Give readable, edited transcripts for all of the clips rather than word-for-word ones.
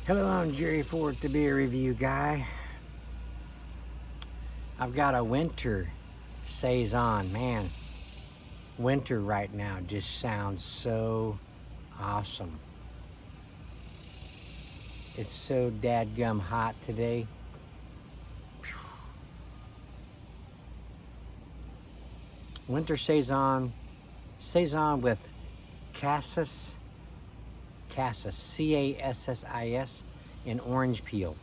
Hello, I'm Jerry Ford, the beer review guy. I've got a winter Saison. Man, winter right now just sounds so awesome. It's so dadgum hot today. Winter Saison with cassis, C-A-S-S-I-S, and orange peel.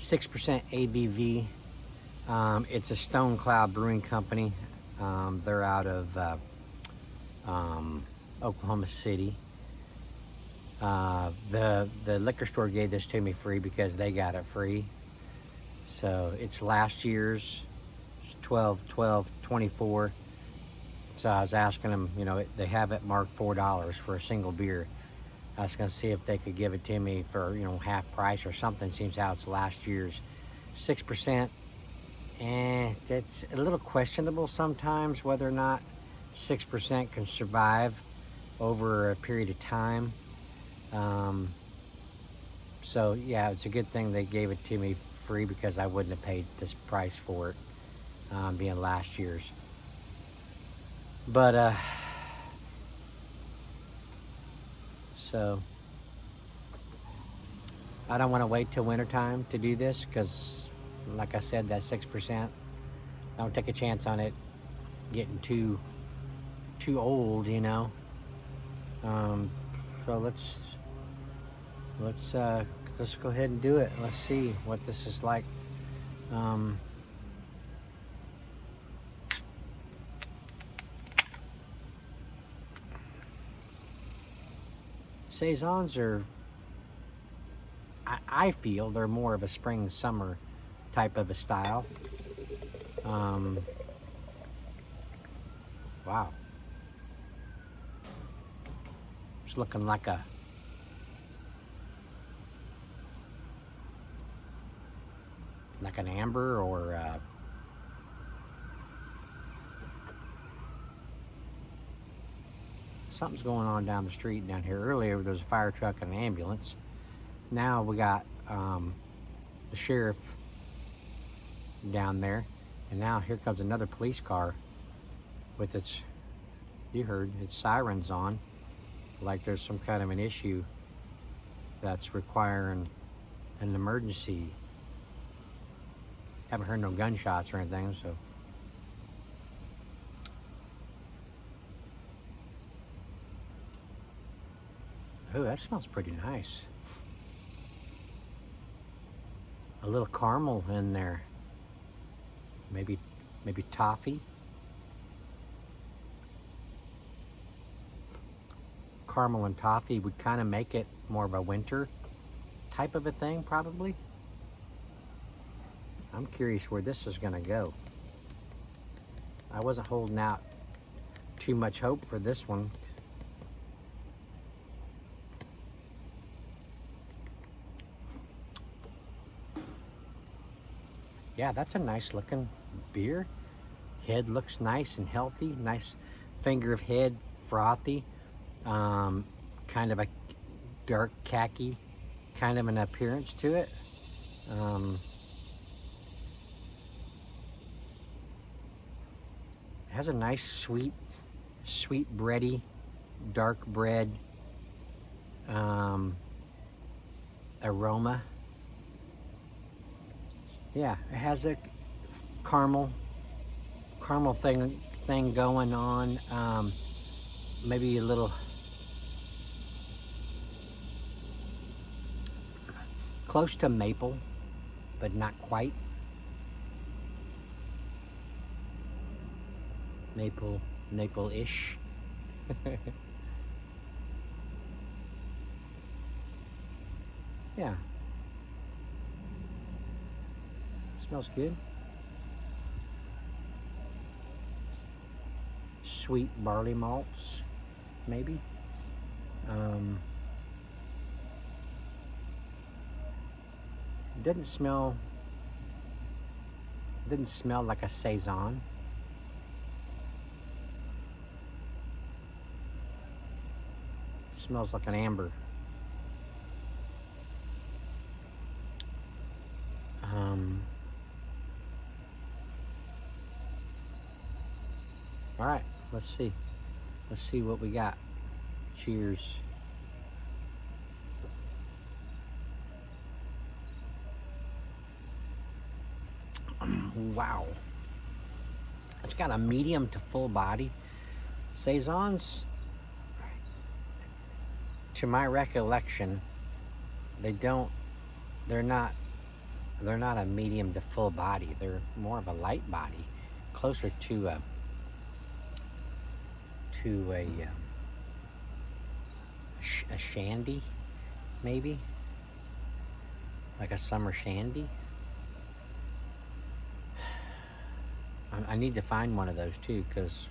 .6% ABV. It's a Stonecloud Brewing Company. They're out of Oklahoma City. The liquor store gave this to me free because they got it free. So it's last year's 12/12/24. So I was asking them, they have it marked $4 for a single beer. I was going to see if they could give it to me for, half price or something. Seems how it's last year's. 6%. And it's a little questionable sometimes whether or not 6% can survive over a period of time. So yeah, it's a good thing they gave it to me free because I wouldn't have paid this price for it, being last year's. But so I don't want to wait till wintertime to do this because, like I said, that 6%. I don't take a chance on it getting too old, So let's go ahead and do it. Let's see what this is like. Saisons are, I feel they're more of a spring summer type of a style. Wow. It's looking like an amber or something's going on down the street down here. Earlier there was a fire truck and an ambulance. Now we got the sheriff down there, and now here comes another police car with its, you heard, its sirens on, like there's some kind of an issue that's requiring an emergency. Haven't heard no gunshots or anything, so. Oh, that smells pretty nice. A little caramel in there. Maybe toffee. Caramel and toffee would kind of make it more of a winter type of a thing, probably. I'm curious where this is going to go. I wasn't holding out too much hope for this one. Yeah, that's a nice looking beer. Head looks nice and healthy. Nice finger of head, frothy. Kind of a dark khaki kind of an appearance to it. It has a nice sweet bready, dark bread aroma. Yeah, it has a caramel thing going on. Maybe a little close to maple, but not quite. Maple-ish. Yeah. Smells good. Sweet barley malts, maybe. Didn't smell like a Saison. Smells like an amber. Um, all right, let's see. Let's see what we got. Cheers. Wow. It's got a medium to full body. Saisons, to my recollection, they don't. They're not. They're not a medium to full body. They're more of a light body, closer to a shandy, maybe like a summer shandy. I need to find one of those too, because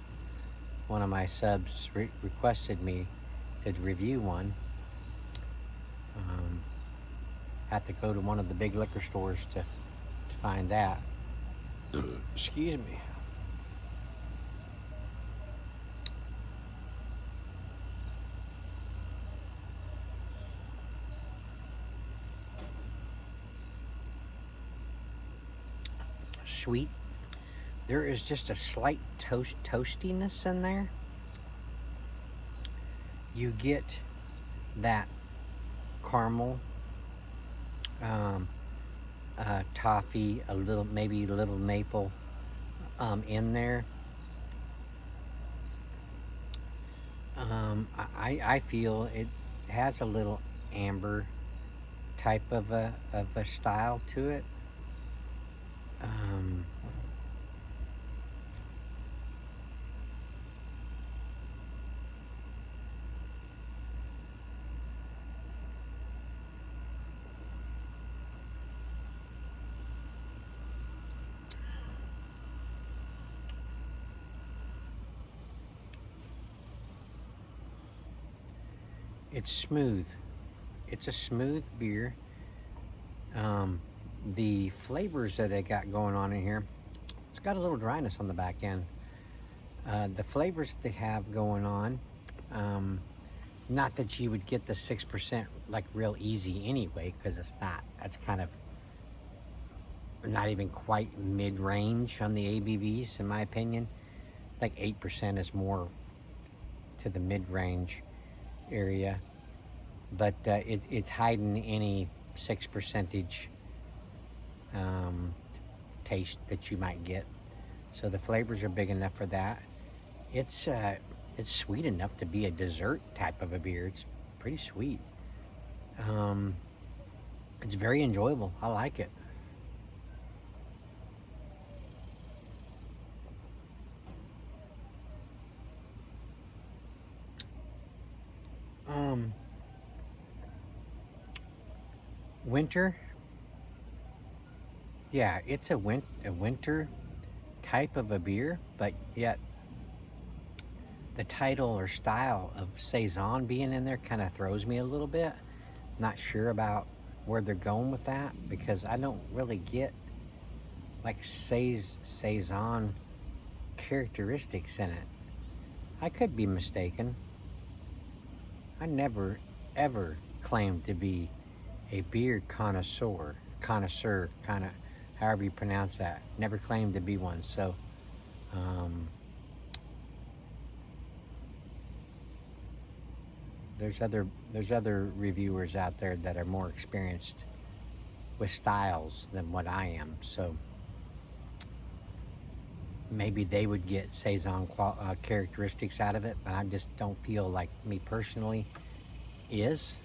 one of my subs requested me to review one. Had to go to one of the big liquor stores to find that. Excuse me. Sweet. There is just a slight toastiness in there. You get that caramel, toffee, a little, maybe a little maple in there. I feel it has a little amber type of a style to it. It's smooth. It's a smooth beer. The flavors that they got going on in here, it's got a little dryness on the back end. The flavors that they have going on, not that you would get the 6% like real easy anyway, because it's not. That's kind of not even quite mid-range on the ABVs, in my opinion. Like 8% is more to the mid-range area, but it's hiding any 6% taste that you might get. So the flavors are big enough for that. It's sweet enough to be a dessert type of a beer. It's pretty sweet. It's very enjoyable. I like it. Winter. Yeah, it's a winter type of a beer, but yet the title or style of Saison being in there kind of throws me a little bit. Not sure about where they're going with that, because I don't really get like Saison characteristics in it. I could be mistaken. I never ever claimed to be a beer connoisseur, kind of, however you pronounce that. Never claimed to be one. So, there's other reviewers out there that are more experienced with styles than what I am. So maybe they would get Saison characteristics out of it, but I just don't feel like me personally is.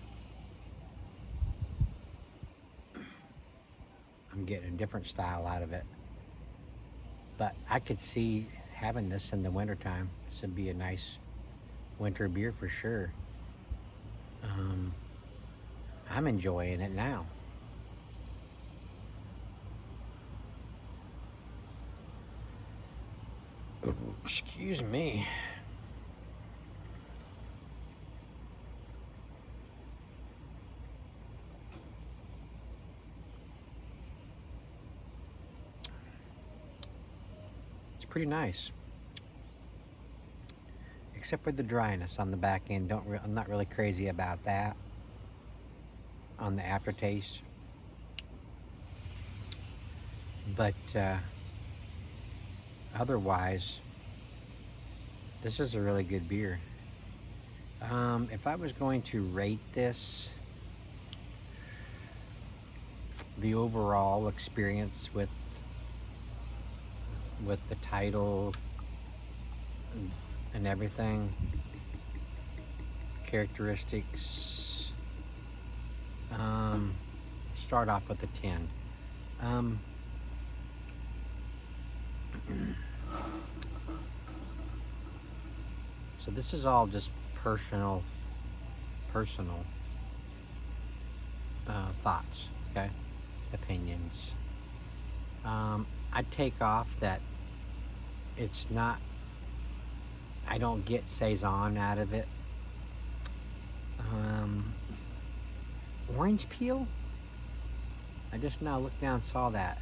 I'm getting a different style out of it. But I could see having this in the wintertime. This would be a nice winter beer for sure. I'm enjoying it now. Excuse me. It's pretty nice. except for the dryness on the back end. I'm not really crazy about that on the aftertaste. But otherwise, this is a really good beer. If I was going to rate this, the overall experience with the title and everything, characteristics, start off with a 10. So this is all just personal thoughts, okay, opinions. I'd take off that it's not, I don't get Saison out of it. Orange peel? I just now looked down and saw that.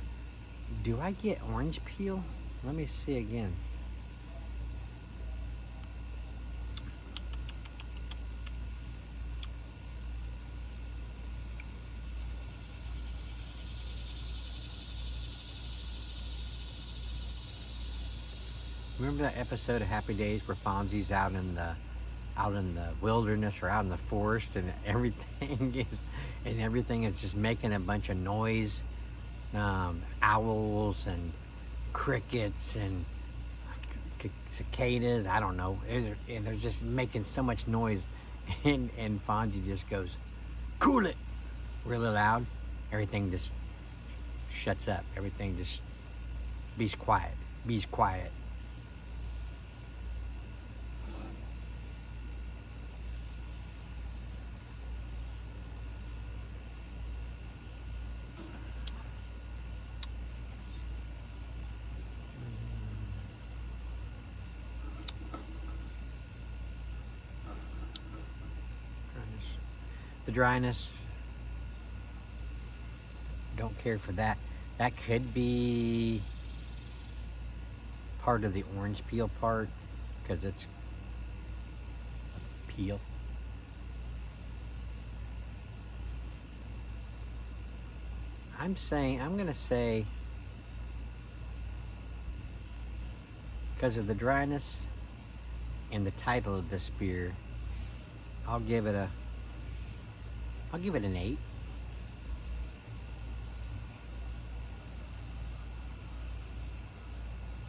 Do I get orange peel? Let me see again. Remember that episode of Happy Days where Fonzie's out in the wilderness or out in the forest, and everything is just making a bunch of noise, owls and crickets and cicadas, I don't know, and they're just making so much noise, and Fonzie just goes, "Cool it," really loud. Everything just shuts up. Everything just be's quiet. The dryness, don't care for that. That could be part of the orange peel part, because it's peel. I'm gonna say, because of the dryness and the title of this beer, I'll give it an 8.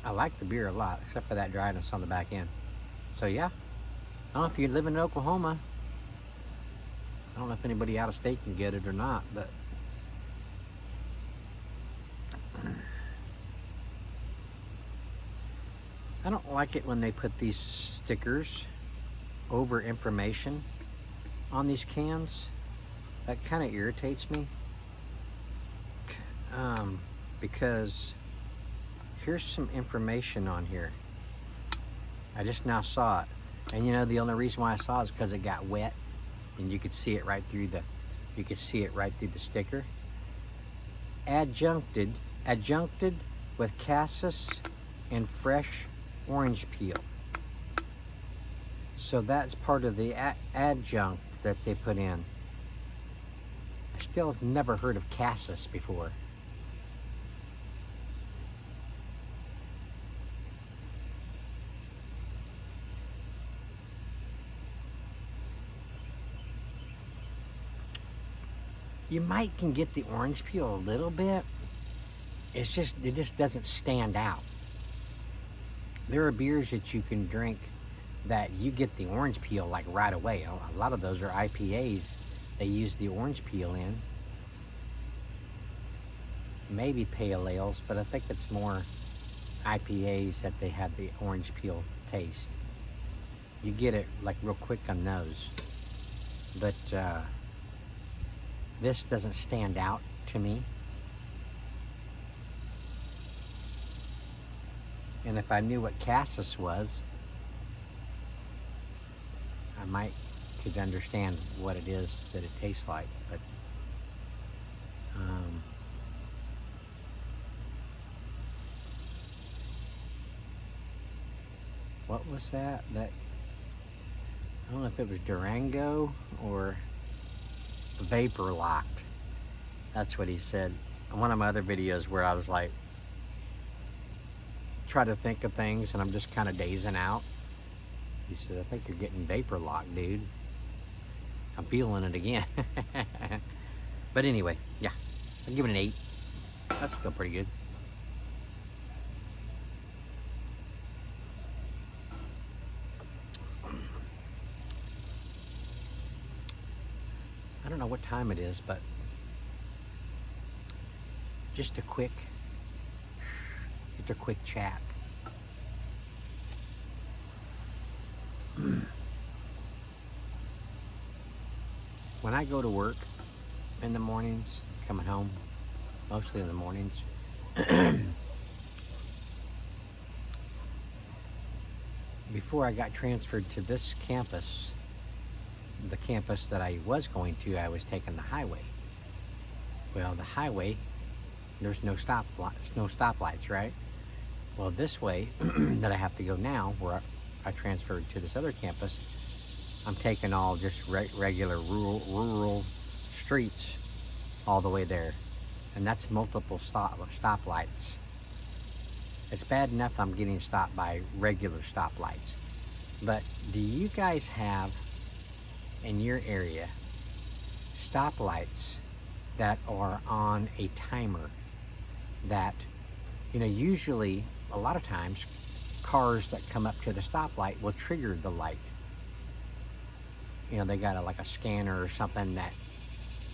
I like the beer a lot, except for that dryness on the back end. So yeah, I don't know if you live in Oklahoma. I don't know if anybody out of state can get it or not, but I don't like it when they put these stickers over information on these cans. That kind of irritates me, because here's some information on here. I just now saw it, and you know the only reason why I saw it is because it got wet, and you could see it right through the sticker. Adjuncted with cassis and fresh orange peel. So that's part of the adjunct that they put in. I still have never heard of cassis before. You might can get the orange peel a little bit. It just doesn't stand out. There are beers that you can drink that you get the orange peel like right away. A lot of those are IPAs. They use the orange peel in. Maybe pale ales, but I think it's more IPAs that they have the orange peel taste. You get it like real quick on those. But this doesn't stand out to me. And if I knew what cassis was, I could understand what it is that it tastes like. But what was that? don't know if it was Durango or vapor locked. That's what he said. In one of my other videos where I was like, try to think of things and I'm just kind of dazing out. He said, I think you're getting vapor locked, dude. I'm feeling it again. But anyway, yeah, I'll give it an 8. That's still pretty good. I don't know what time it is, but just a quick chat. When I go to work in the mornings, coming home, mostly in the mornings, before I got transferred to this campus, the campus that I was going to, I was taking the highway. Well, the highway, there's no stoplights, right? Well, this way that I have to go now, where I transferred to this other campus, I'm taking all just regular rural streets all the way there. And that's multiple stoplights. It's bad enough I'm getting stopped by regular stoplights. But do you guys have in your area stoplights that are on a timer that, you know, usually a lot of times cars that come up to the stoplight will trigger the light. You know, they got like a scanner or something that,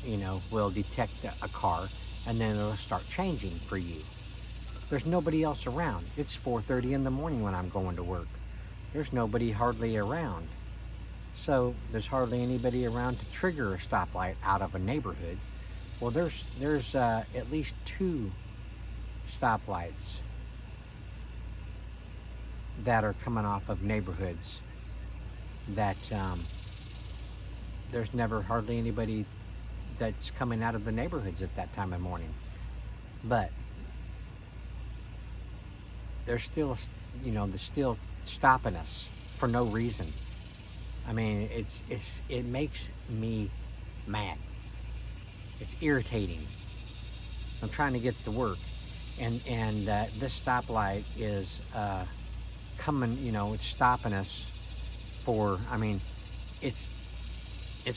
you know, will detect a car and then it'll start changing for you. There's nobody else around. It's 4:30 in the morning when I'm going to work. There's nobody hardly around. So there's hardly anybody around to trigger a stoplight out of a neighborhood. Well, there's at least 2 stoplights that are coming off of neighborhoods that there's never hardly anybody that's coming out of the neighborhoods at that time of morning. But they're still, you know, they're still stopping us for no reason. I mean, it makes me mad. It's irritating. I'm trying to get to work, and this stoplight is coming. You know, it's stopping us for. I mean, it's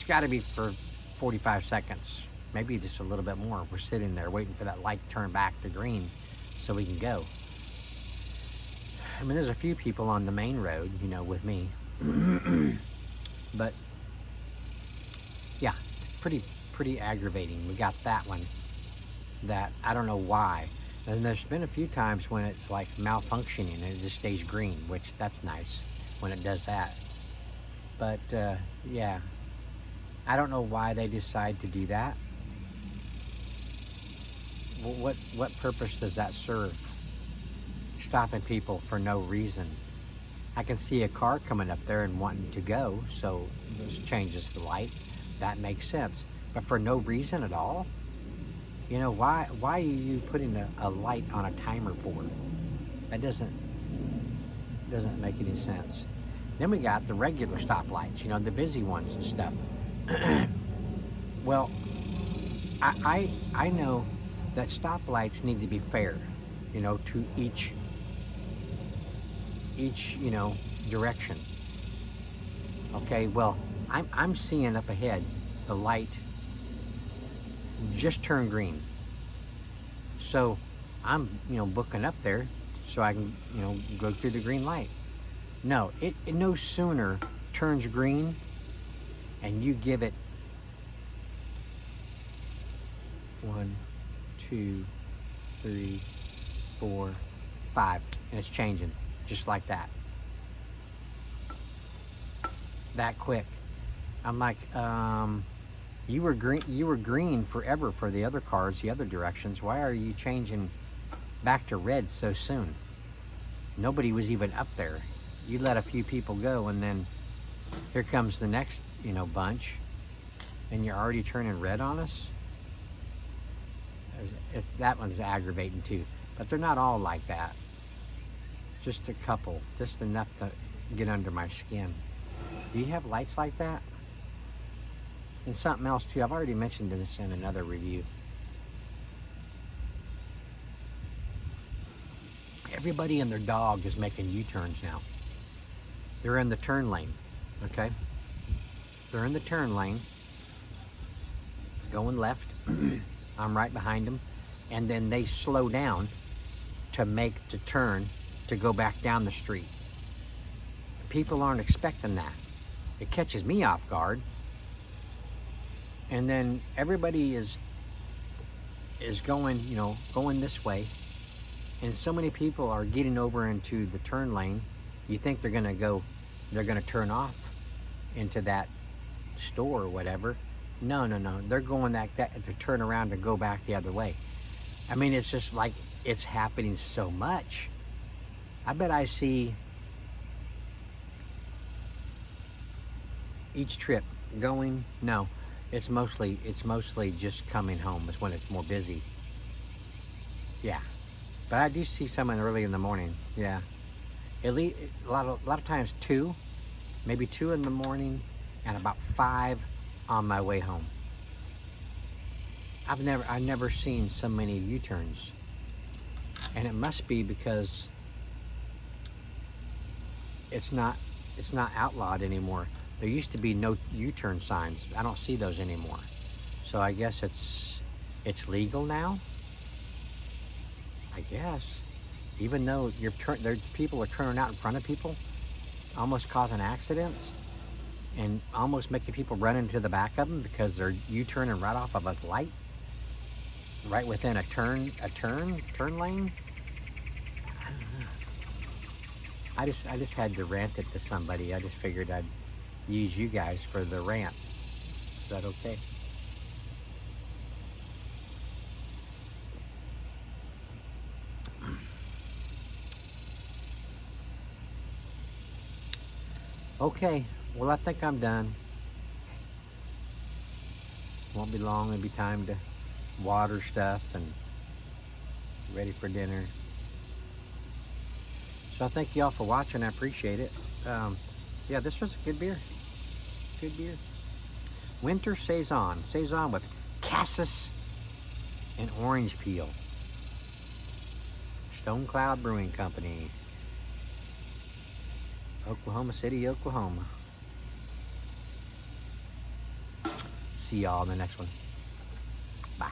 got to be for 45 seconds, maybe just a little bit more. We're sitting there waiting for that light to turn back to green so we can go. I mean, there's a few people on the main road, you know, with me. But yeah, it's pretty aggravating. We got that one that I don't know why. And there's been a few times when it's like malfunctioning and it just stays green, which that's nice when it does that. But yeah, I don't know why they decide to do that. What purpose does that serve? Stopping people for no reason. I can see a car coming up there and wanting to go, so this changes the light. That makes sense. But for no reason at all? You know, why are you putting a light on a timer for? That doesn't make any sense. Then we got the regular stoplights, you know, the busy ones and stuff. Well, I know that stoplights need to be fair, you know, to each you know, direction. Okay, well, I'm seeing up ahead the light just turned green, so I'm, you know, booking up there so I can, you know, go through the green light. No, it no sooner turns green and you give it 1, 2, 3, 4, 5, and it's changing just like that. That quick. I'm like, you were green forever for the other cars, the other directions. Why are you changing back to red so soon? Nobody was even up there. You let a few people go, and then here comes the next, you know, bunch, and you're already turning red on us. That one's aggravating too, but they're not all like that. Just a couple, just enough to get under my skin. Do you have lights like that? And something else too, I've already mentioned this in another review. Everybody and their dog is making U-turns now. They're in the turn lane, okay? They're in the turn lane, going left. I'm right behind them. And then they slow down to make the turn to go back down the street. People aren't expecting that. It catches me off guard. And then everybody is going, you know, going this way. And so many people are getting over into the turn lane. You think they're gonna turn off into that store or whatever. No. They're going that to turn around and go back the other way. I mean, it's just like, it's happening so much. I bet I see each trip going, no, it's mostly just coming home. It's when it's more busy. Yeah. But I do see someone early in the morning. Yeah. At least a lot of times 2, maybe 2 in the morning, and about 5 on my way home. I've never seen so many U-turns. And it must be because it's not outlawed anymore. There used to be no U-turn signs. I don't see those anymore. So I guess it's legal now. I guess, even though people are turning out in front of people, almost causing accidents, and almost making people run into the back of them because they're U-turning right off of a light, right within a turn lane. I just had to rant it to somebody. I just figured I'd use you guys for the rant. Is that okay? Okay, well, I think I'm done. Won't be long. It'll be time to water stuff and ready for dinner. So I thank y'all for watching. I appreciate it. Yeah, this was a good beer. Good beer. Winter Saison. Saison with cassis and orange peel. Stonecloud Brewing Company. Oklahoma City, Oklahoma. See y'all in the next one. Bye.